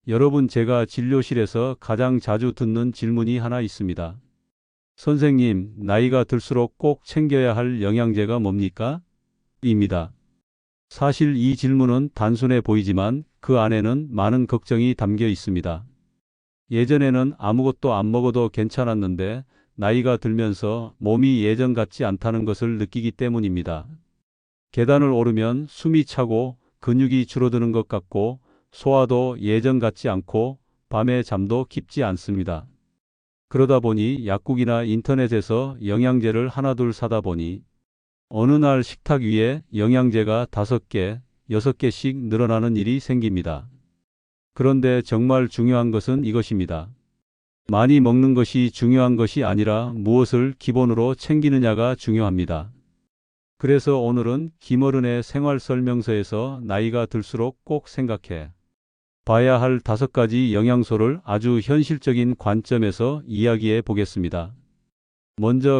여러분, 제가 진료실에서 가장 자주 듣는 질문이 하나 있습니다. 선생님, 나이가 들수록 꼭 챙겨야 할 영양제가 뭡니까? 입니다. 사실 이 질문은 단순해 보이지만 그 안에는 많은 걱정이 담겨 있습니다. 예전에는 아무것도 안 먹어도 괜찮았는데 나이가 들면서 몸이 예전 같지 않다는 것을 느끼기 때문입니다. 계단을 오르면 숨이 차고 근육이 줄어드는 것 같고 소화도 예전 같지 않고 밤에 잠도 깊지 않습니다. 그러다 보니 약국이나 인터넷에서 영양제를 하나둘 사다 보니 어느 날 식탁 위에 영양제가 5개, 6개씩 늘어나는 일이 생깁니다. 그런데 정말 중요한 것은 이것입니다. 많이 먹는 것이 중요한 것이 아니라 무엇을 기본으로 챙기느냐가 중요합니다. 그래서 오늘은 김어른의 생활설명서에서 나이가 들수록 꼭 생각해 봐야 할 5가지 영양소를 아주 현실적인 관점에서 이야기해 보겠습니다.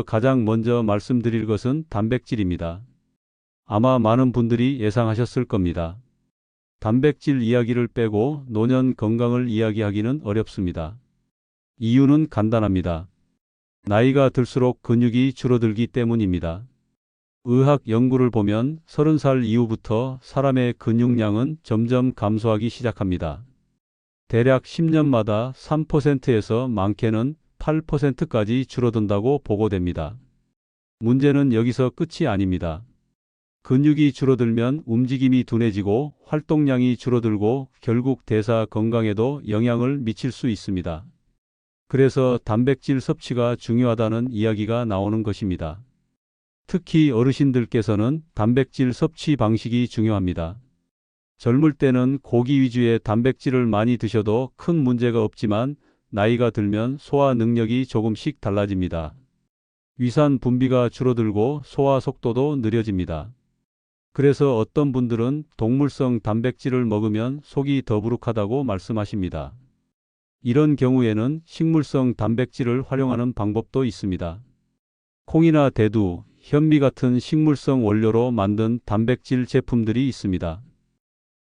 가장 먼저 말씀드릴 것은 단백질입니다. 아마 많은 분들이 예상하셨을 겁니다. 단백질 이야기를 빼고 노년 건강을 이야기하기는 어렵습니다. 이유는 간단합니다. 나이가 들수록 근육이 줄어들기 때문입니다. 의학 연구를 보면 30살 이후부터 사람의 근육량은 점점 감소하기 시작합니다. 대략 10년마다 3%에서 많게는 8%까지 줄어든다고 보고됩니다. 문제는 여기서 끝이 아닙니다. 근육이 줄어들면 움직임이 둔해지고 활동량이 줄어들고 결국 대사 건강에도 영향을 미칠 수 있습니다. 그래서 단백질 섭취가 중요하다는 이야기가 나오는 것입니다. 특히 어르신들께서는 단백질 섭취 방식이 중요합니다. 젊을 때는 고기 위주의 단백질을 많이 드셔도 큰 문제가 없지만 나이가 들면 소화 능력이 조금씩 달라집니다. 위산 분비가 줄어들고 소화 속도도 느려집니다. 그래서 어떤 분들은 동물성 단백질을 먹으면 속이 더부룩하다고 말씀하십니다. 이런 경우에는 식물성 단백질을 활용하는 방법도 있습니다. 콩이나 대두, 현미 같은 식물성 원료로 만든 단백질 제품들이 있습니다.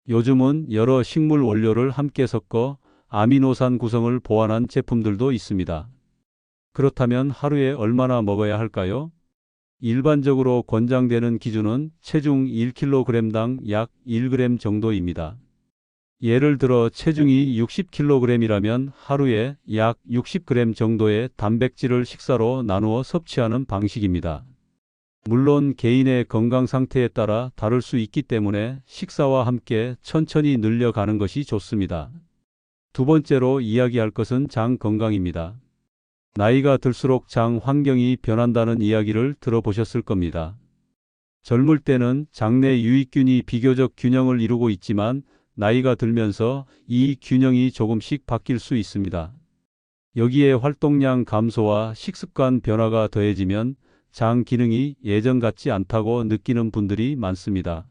요즘은 여러 식물 원료를 함께 섞어 아미노산 구성을 보완한 제품들도 있습니다. 그렇다면 하루에 얼마나 먹어야 할까요? 일반적으로 권장되는 기준은 체중 1kg당 약 1g 정도입니다. 예를 들어 체중이 60kg이라면 하루에 약 60g 정도의 단백질을 식사로 나누어 섭취하는 방식입니다. 물론 개인의 건강 상태에 따라 다를 수 있기 때문에 식사와 함께 천천히 늘려가는 것이 좋습니다. 두 번째로 이야기할 것은 장 건강입니다. 나이가 들수록 장 환경이 변한다는 이야기를 들어보셨을 겁니다. 젊을 때는 장내 유익균이 비교적 균형을 이루고 있지만 나이가 들면서 이 균형이 조금씩 바뀔 수 있습니다. 여기에 활동량 감소와 식습관 변화가 더해지면 장 기능이 예전 같지 않다고 느끼는 분들이 많습니다.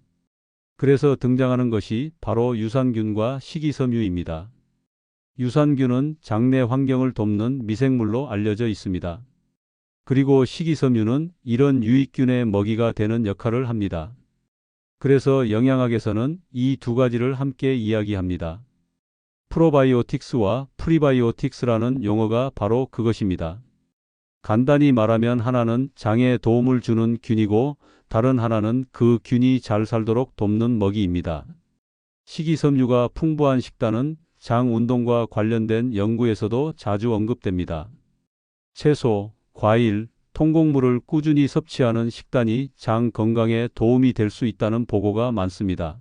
그래서 등장하는 것이 바로 유산균과 식이섬유입니다. 유산균은 장내 환경을 돕는 미생물로 알려져 있습니다. 그리고 식이섬유는 이런 유익균의 먹이가 되는 역할을 합니다. 그래서 영양학에서는 이 2가지를 함께 이야기합니다. 프로바이오틱스와 프리바이오틱스라는 용어가 바로 그것입니다. 간단히 말하면 하나는 장에 도움을 주는 균이고 다른 하나는 그 균이 잘 살도록 돕는 먹이입니다. 식이섬유가 풍부한 식단은 장 운동과 관련된 연구에서도 자주 언급됩니다. 채소, 과일, 통곡물을 꾸준히 섭취하는 식단이 장 건강에 도움이 될 수 있다는 보고가 많습니다.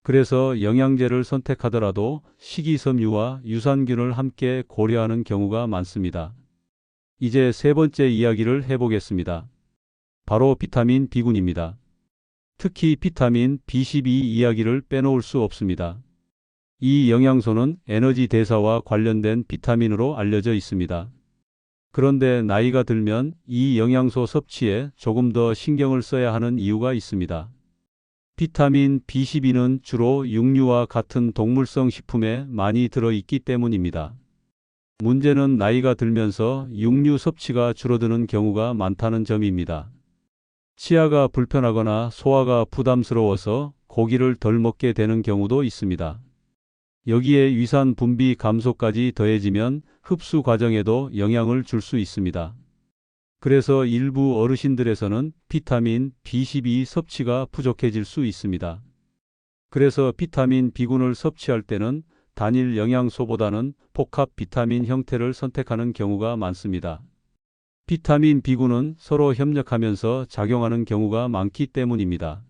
그래서 영양제를 선택하더라도 식이섬유와 유산균을 함께 고려하는 경우가 많습니다. 이제 세 번째 이야기를 해보겠습니다. 바로 비타민 B군입니다. 특히 비타민 B12 이야기를 빼놓을 수 없습니다. 이 영양소는 에너지 대사와 관련된 비타민으로 알려져 있습니다. 그런데 나이가 들면 이 영양소 섭취에 조금 더 신경을 써야 하는 이유가 있습니다. 비타민 B12는 주로 육류와 같은 동물성 식품에 많이 들어있기 때문입니다. 문제는 나이가 들면서 육류 섭취가 줄어드는 경우가 많다는 점입니다. 치아가 불편하거나 소화가 부담스러워서 고기를 덜 먹게 되는 경우도 있습니다. 여기에 위산 분비 감소까지 더해지면 흡수 과정에도 영향을 줄 수 있습니다. 그래서 일부 어르신들에서는 비타민 B12 섭취가 부족해질 수 있습니다. 그래서 비타민 B군을 섭취할 때는 단일 영양소보다는 복합 비타민 형태를 선택하는 경우가 많습니다. 비타민 B군은 서로 협력하면서 작용하는 경우가 많기 때문입니다.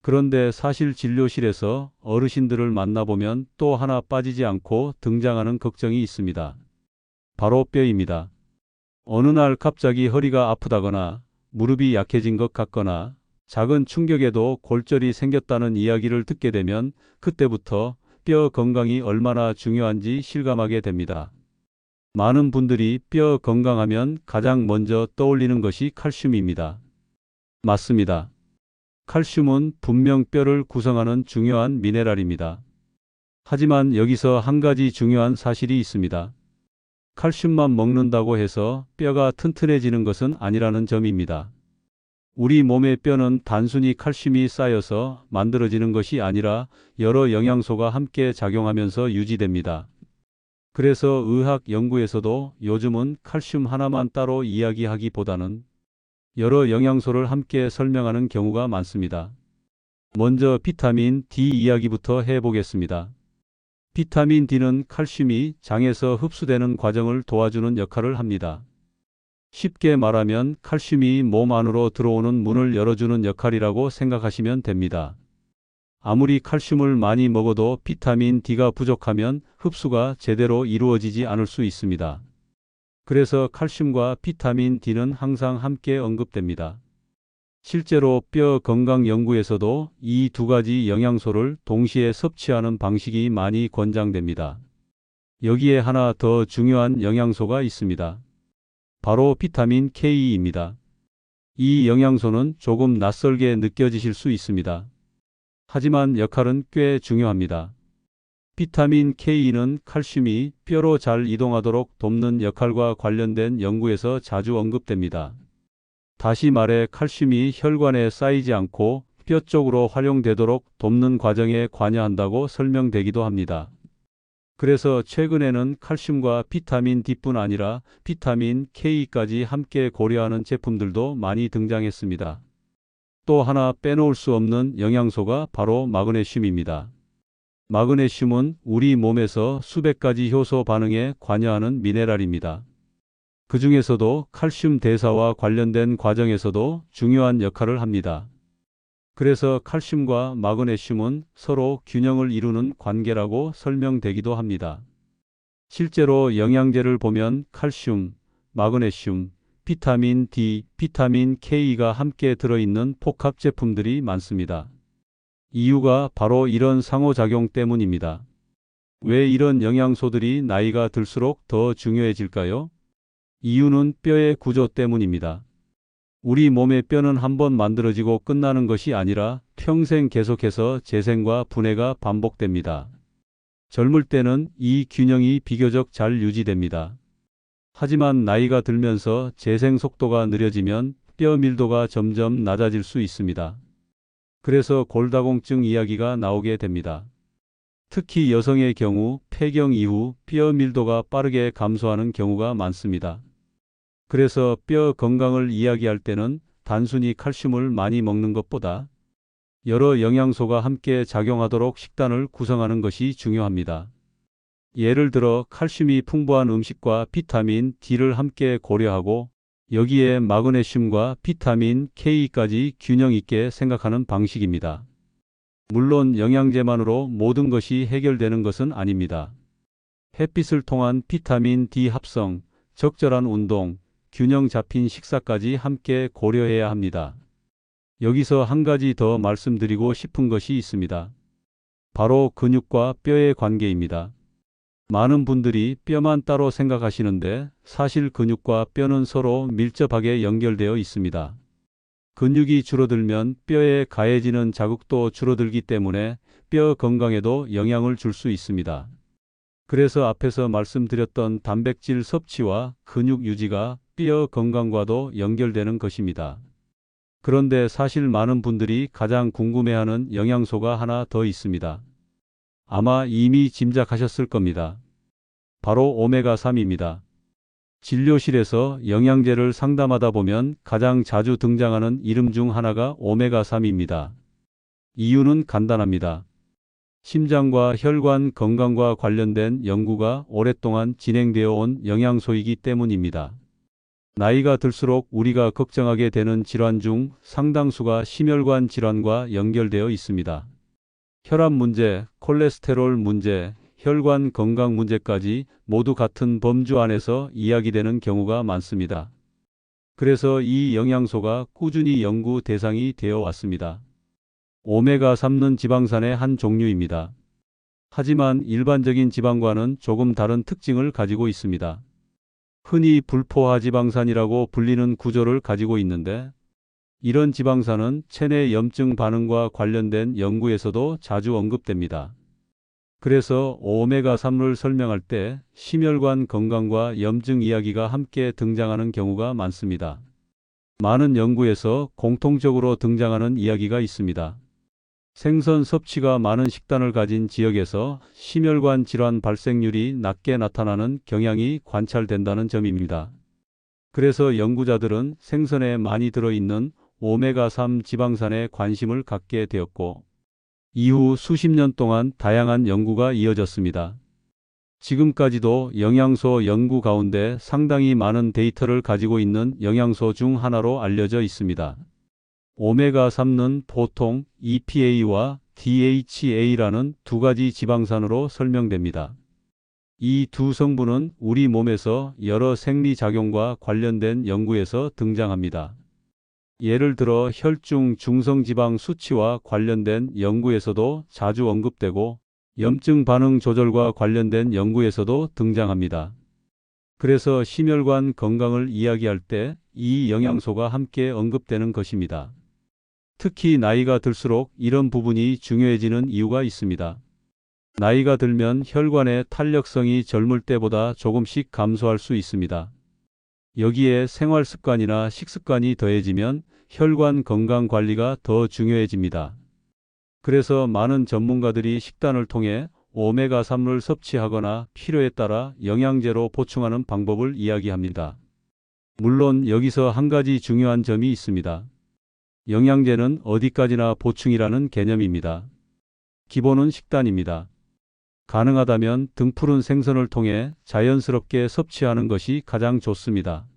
그런데 사실 진료실에서 어르신들을 만나보면 또 하나 빠지지 않고 등장하는 걱정이 있습니다. 바로 뼈입니다. 어느 날 갑자기 허리가 아프다거나 무릎이 약해진 것 같거나 작은 충격에도 골절이 생겼다는 이야기를 듣게 되면 그때부터 뼈 건강이 얼마나 중요한지 실감하게 됩니다. 많은 분들이 뼈 건강하면 가장 먼저 떠올리는 것이 칼슘입니다. 맞습니다. 칼슘은 분명 뼈를 구성하는 중요한 미네랄입니다. 하지만 여기서 한 가지 중요한 사실이 있습니다. 칼슘만 먹는다고 해서 뼈가 튼튼해지는 것은 아니라는 점입니다. 우리 몸의 뼈는 단순히 칼슘이 쌓여서 만들어지는 것이 아니라 여러 영양소가 함께 작용하면서 유지됩니다. 그래서 의학 연구에서도 요즘은 칼슘 하나만 따로 이야기하기보다는 여러 영양소를 함께 설명하는 경우가 많습니다. 먼저 비타민 D 이야기부터 해보겠습니다. 비타민 D는 칼슘이 장에서 흡수되는 과정을 도와주는 역할을 합니다. 쉽게 말하면 칼슘이 몸 안으로 들어오는 문을 열어주는 역할이라고 생각하시면 됩니다. 아무리 칼슘을 많이 먹어도 비타민 D가 부족하면 흡수가 제대로 이루어지지 않을 수 있습니다. 그래서 칼슘과 비타민 D는 항상 함께 언급됩니다. 실제로 뼈 건강 연구에서도 이 두 가지 영양소를 동시에 섭취하는 방식이 많이 권장됩니다. 여기에 하나 더 중요한 영양소가 있습니다. 바로 비타민 K입니다. 이 영양소는 조금 낯설게 느껴지실 수 있습니다. 하지만 역할은 꽤 중요합니다. 비타민 K는 칼슘이 뼈로 잘 이동하도록 돕는 역할과 관련된 연구에서 자주 언급됩니다. 다시 말해 칼슘이 혈관에 쌓이지 않고 뼈 쪽으로 활용되도록 돕는 과정에 관여한다고 설명되기도 합니다. 그래서 최근에는 칼슘과 비타민 D뿐 아니라 비타민 K까지 함께 고려하는 제품들도 많이 등장했습니다. 또 하나 빼놓을 수 없는 영양소가 바로 마그네슘입니다. 마그네슘은 우리 몸에서 수백 가지 효소 반응에 관여하는 미네랄입니다. 그 중에서도 칼슘 대사와 관련된 과정에서도 중요한 역할을 합니다. 그래서 칼슘과 마그네슘은 서로 균형을 이루는 관계라고 설명되기도 합니다. 실제로 영양제를 보면 칼슘, 마그네슘, 비타민 D, 비타민 K가 함께 들어있는 복합 제품들이 많습니다. 이유가 바로 이런 상호작용 때문입니다. 왜 이런 영양소들이 나이가 들수록 더 중요해질까요? 이유는 뼈의 구조 때문입니다. 우리 몸의 뼈는 한번 만들어지고 끝나는 것이 아니라 평생 계속해서 재생과 분해가 반복됩니다. 젊을 때는 이 균형이 비교적 잘 유지됩니다. 하지만 나이가 들면서 재생 속도가 느려지면 뼈 밀도가 점점 낮아질 수 있습니다. 그래서 골다공증 이야기가 나오게 됩니다. 특히 여성의 경우 폐경 이후 뼈 밀도가 빠르게 감소하는 경우가 많습니다. 그래서 뼈 건강을 이야기할 때는 단순히 칼슘을 많이 먹는 것보다 여러 영양소가 함께 작용하도록 식단을 구성하는 것이 중요합니다. 예를 들어 칼슘이 풍부한 음식과 비타민 D를 함께 고려하고 여기에 마그네슘과 비타민 K까지 균형 있게 생각하는 방식입니다. 물론 영양제만으로 모든 것이 해결되는 것은 아닙니다. 햇빛을 통한 비타민 D 합성, 적절한 운동, 균형 잡힌 식사까지 함께 고려해야 합니다. 여기서 한 가지 더 말씀드리고 싶은 것이 있습니다. 바로 근육과 뼈의 관계입니다. 많은 분들이 뼈만 따로 생각하시는데 사실 근육과 뼈는 서로 밀접하게 연결되어 있습니다. 근육이 줄어들면 뼈에 가해지는 자극도 줄어들기 때문에 뼈 건강에도 영향을 줄 수 있습니다. 그래서 앞에서 말씀드렸던 단백질 섭취와 근육 유지가 뼈 건강과도 연결되는 것입니다. 그런데 사실 많은 분들이 가장 궁금해하는 영양소가 하나 더 있습니다. 아마 이미 짐작하셨을 겁니다. 바로 오메가3입니다. 진료실에서 영양제를 상담하다 보면 가장 자주 등장하는 이름 중 하나가 오메가3입니다. 이유는 간단합니다. 심장과 혈관 건강과 관련된 연구가 오랫동안 진행되어 온 영양소이기 때문입니다. 나이가 들수록 우리가 걱정하게 되는 질환 중 상당수가 심혈관 질환과 연결되어 있습니다. 혈압 문제, 콜레스테롤 문제, 혈관 건강 문제까지 모두 같은 범주 안에서 이야기되는 경우가 많습니다. 그래서 이 영양소가 꾸준히 연구 대상이 되어 왔습니다. 오메가3는 지방산의 한 종류입니다. 하지만 일반적인 지방과는 조금 다른 특징을 가지고 있습니다. 흔히 불포화지방산이라고 불리는 구조를 가지고 있는데, 이런 지방산은 체내 염증 반응과 관련된 연구에서도 자주 언급됩니다. 그래서 오메가3를 설명할 때 심혈관 건강과 염증 이야기가 함께 등장하는 경우가 많습니다. 많은 연구에서 공통적으로 등장하는 이야기가 있습니다. 생선 섭취가 많은 식단을 가진 지역에서 심혈관 질환 발생률이 낮게 나타나는 경향이 관찰된다는 점입니다. 그래서 연구자들은 생선에 많이 들어있는 오메가3 지방산에 관심을 갖게 되었고, 이후 수십 년 동안 다양한 연구가 이어졌습니다. 지금까지도 영양소 연구 가운데 상당히 많은 데이터를 가지고 있는 영양소 중 하나로 알려져 있습니다. 오메가3는 보통 EPA와 DHA라는 두 가지 지방산으로 설명됩니다. 이 두 성분은 우리 몸에서 여러 생리작용과 관련된 연구에서 등장합니다. 예를 들어 혈중 중성지방 수치와 관련된 연구에서도 자주 언급되고, 염증 반응 조절과 관련된 연구에서도 등장합니다. 그래서 심혈관 건강을 이야기할 때 이 영양소가 함께 언급되는 것입니다. 특히 나이가 들수록 이런 부분이 중요해지는 이유가 있습니다. 나이가 들면 혈관의 탄력성이 젊을 때보다 조금씩 감소할 수 있습니다. 여기에 생활 습관이나 식습관이 더해지면 혈관 건강 관리가 더 중요해집니다. 그래서 많은 전문가들이 식단을 통해 오메가3를 섭취하거나 필요에 따라 영양제로 보충하는 방법을 이야기합니다. 물론 여기서 한 가지 중요한 점이 있습니다. 영양제는 어디까지나 보충이라는 개념입니다. 기본은 식단입니다. 가능하다면 등푸른 생선을 통해 자연스럽게 섭취하는 것이 가장 좋습니다.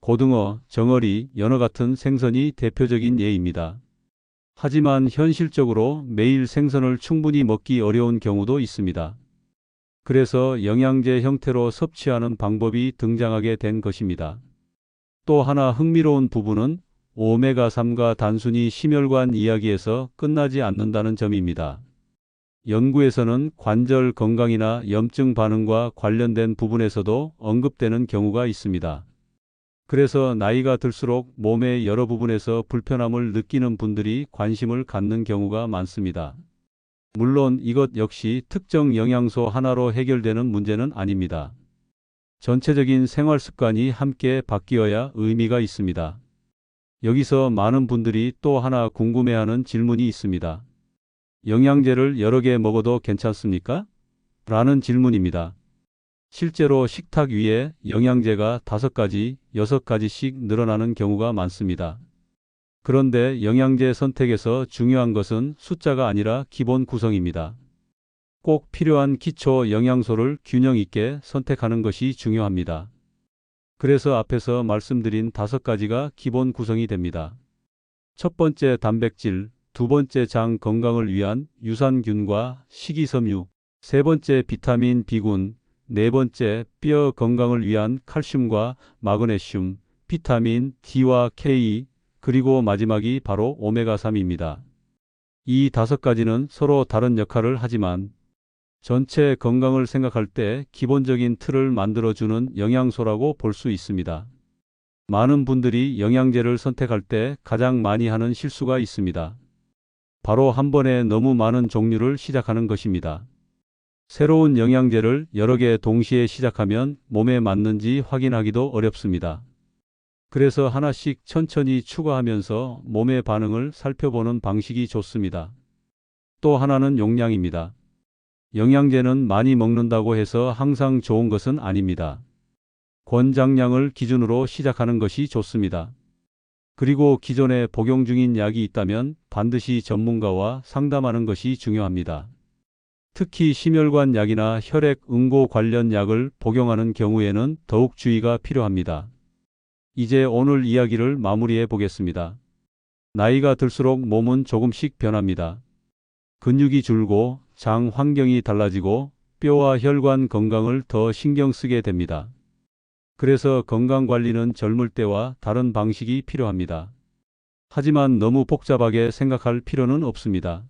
고등어, 정어리, 연어 같은 생선이 대표적인 예입니다. 하지만 현실적으로 매일 생선을 충분히 먹기 어려운 경우도 있습니다. 그래서 영양제 형태로 섭취하는 방법이 등장하게 된 것입니다. 또 하나 흥미로운 부분은 오메가3가 단순히 심혈관 이야기에서 끝나지 않는다는 점입니다. 연구에서는 관절 건강이나 염증 반응과 관련된 부분에서도 언급되는 경우가 있습니다. 그래서 나이가 들수록 몸의 여러 부분에서 불편함을 느끼는 분들이 관심을 갖는 경우가 많습니다. 물론 이것 역시 특정 영양소 하나로 해결되는 문제는 아닙니다. 전체적인 생활 습관이 함께 바뀌어야 의미가 있습니다. 여기서 많은 분들이 또 하나 궁금해하는 질문이 있습니다. 영양제를 여러 개 먹어도 괜찮습니까? 라는 질문입니다. 실제로 식탁 위에 영양제가 5가지, 6가지씩 늘어나는 경우가 많습니다. 그런데 영양제 선택에서 중요한 것은 숫자가 아니라 기본 구성입니다. 꼭 필요한 기초 영양소를 균형 있게 선택하는 것이 중요합니다. 그래서 앞에서 말씀드린 5가지가 기본 구성이 됩니다. 첫 번째 단백질, 두 번째 장 건강을 위한 유산균과 식이섬유, 세 번째 비타민 B군, 네 번째 뼈 건강을 위한 칼슘과 마그네슘, 비타민 D와 K, 그리고 마지막이 바로 오메가3입니다. 이 5가지는 서로 다른 역할을 하지만 전체 건강을 생각할 때 기본적인 틀을 만들어주는 영양소라고 볼 수 있습니다. 많은 분들이 영양제를 선택할 때 가장 많이 하는 실수가 있습니다. 바로 한 번에 너무 많은 종류를 시작하는 것입니다. 새로운 영양제를 여러 개 동시에 시작하면 몸에 맞는지 확인하기도 어렵습니다. 그래서 하나씩 천천히 추가하면서 몸의 반응을 살펴보는 방식이 좋습니다. 또 하나는 용량입니다. 영양제는 많이 먹는다고 해서 항상 좋은 것은 아닙니다. 권장량을 기준으로 시작하는 것이 좋습니다. 그리고 기존에 복용 중인 약이 있다면 반드시 전문가와 상담하는 것이 중요합니다. 특히 심혈관 약이나 혈액 응고 관련 약을 복용하는 경우에는 더욱 주의가 필요합니다. 이제 오늘 이야기를 마무리해 보겠습니다. 나이가 들수록 몸은 조금씩 변합니다. 근육이 줄고 장 환경이 달라지고 뼈와 혈관 건강을 더 신경 쓰게 됩니다. 그래서 건강관리는 젊을 때와 다른 방식이 필요합니다. 하지만 너무 복잡하게 생각할 필요는 없습니다.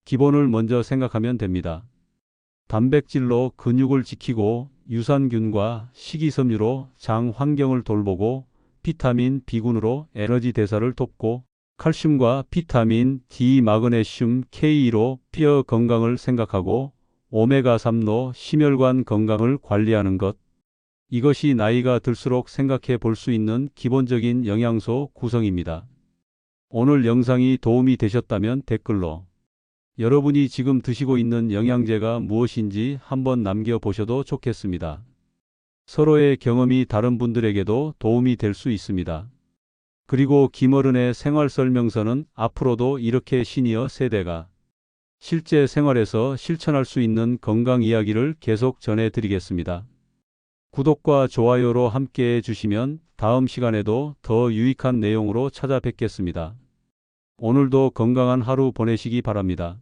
기본을 먼저 생각하면 됩니다. 단백질로 근육을 지키고 유산균과 식이섬유로 장 환경을 돌보고 비타민 B군으로 에너지 대사를 돕고 칼슘과 비타민 D, 마그네슘, K로 뼈 건강을 생각하고 오메가3로 심혈관 건강을 관리하는 것. 이것이 나이가 들수록 생각해 볼 수 있는 기본적인 영양소 구성입니다. 오늘 영상이 도움이 되셨다면 댓글로 여러분이 지금 드시고 있는 영양제가 무엇인지 한번 남겨보셔도 좋겠습니다. 서로의 경험이 다른 분들에게도 도움이 될 수 있습니다. 그리고 김어른의 생활설명서는 앞으로도 이렇게 시니어 세대가 실제 생활에서 실천할 수 있는 건강 이야기를 계속 전해드리겠습니다. 구독과 좋아요로 함께해 주시면 다음 시간에도 더 유익한 내용으로 찾아뵙겠습니다. 오늘도 건강한 하루 보내시기 바랍니다.